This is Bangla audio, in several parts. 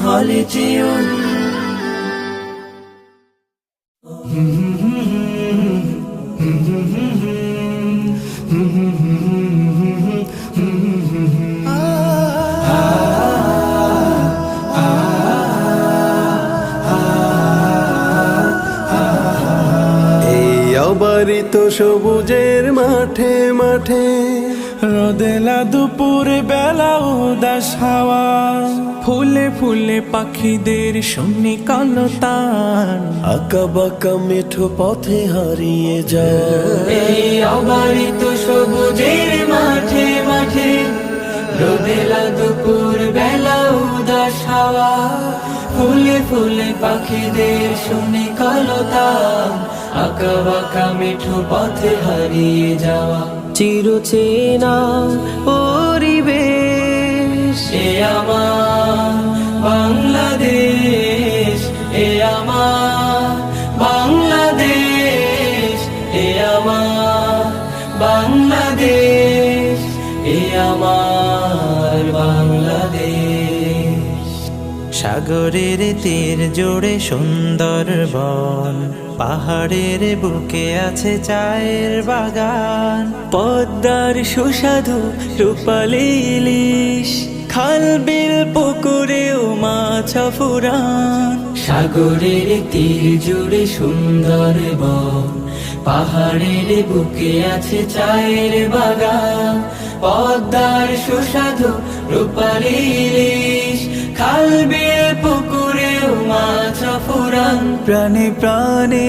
হলে যেও। অবারিত সবুজের মাঠে মাঠে রোদেলা দুপুর বেলা উদাস হাওয়া, ফুলে ফুলে পাখিদের শুনি কলতান, আঁকা বাঁকা মেঠো পথে হারিয়ে যায়। এই অবারিত সবুজের মাঠে মাঠে রোদেলা দুপুর বেলা উদাস হাওয়া, ফুলে ফুলে পাখিদের শুনি কলতান, আঁকা বাঁকা মিঠু পথে হারিয়ে যাওয়া। চিরচেনা পরিবেশ এ আমার বাংলাদেশ, এ আমার বাংলাদেশ, এ আমার বাংলাদেশ, এ আমার বাংলাদেশ। সাগরের তীর জোড়ে সুন্দর বন, পাহাড়ের বুকে আছে চায়ের বাগান, পদ্মার সুস্বাদু রূপালী ইলিশ, খাল বিল পুকুরেও মাছ ফুরান। সাগরের তীর জুড়ে সুন্দর বন, পাহাড়ের বুকে আছে চায়ের বাগান, পদ্মার সুস্বাদু রূপালী ইলিশ, খাল বিল পুকুরেও মাছ ফুরান। প্রাণে প্রাণে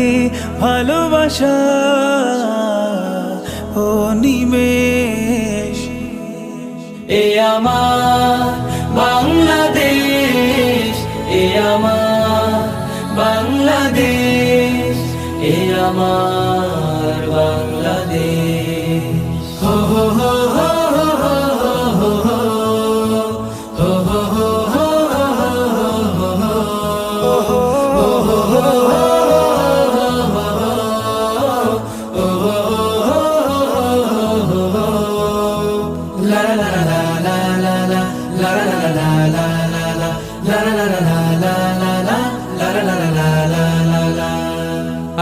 ভালোবাসা ও নিমেষ, এ আমার বাংলাদেশ, এ আমার বাংলাদেশ, এ আমার বাংলাদেশ। হো হো হো হো হো হো হো হো হো হো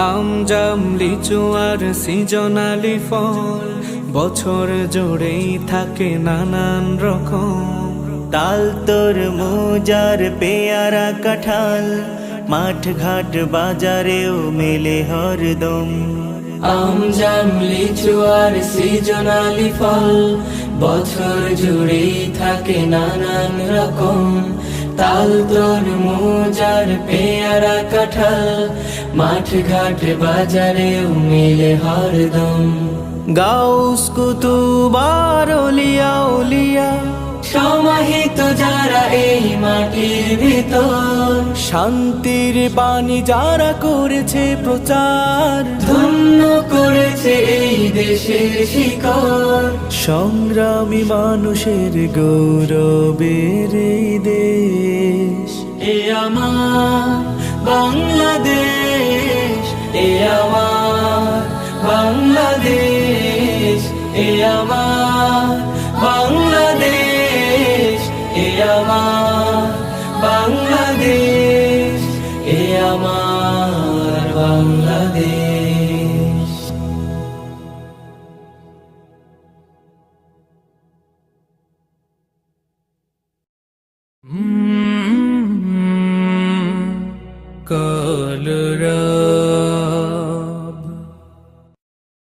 আম জাম লিচু আর সিজনালি ফল, বছর জুড়েই থাকে নানান রকম, তাল তরমুজ আর পেয়ারা কাঁঠাল, মাঠ ঘাট বাজারেও মেলে হরদম। আম জাম লিচু আর সিজনালি ফল, বছর জুড়েই থাকে নানান রকম, তাল তরমুজ আর পেয়ারা কাঁঠাল, মাঠ ঘাট বাজারেও মেলে হরদম। গাউস কুতুব আর আউলিয়া উলিয়া, সমাহিত যারা এই মাটির ভিতর, শান্তির বাণী যারা করেছে প্রচার, ধন্য করেছে এই দেশের শিকড়। সংগ্রামী মানুষের গৌরবের এই দেশ। এ আমার বাংলাদেশ, এ আমার বাংলাদেশ, এ আমার বাংলাদেশ, এ আমার বাংলাদেশ, এ আমার বাংলাদেশ। কলরা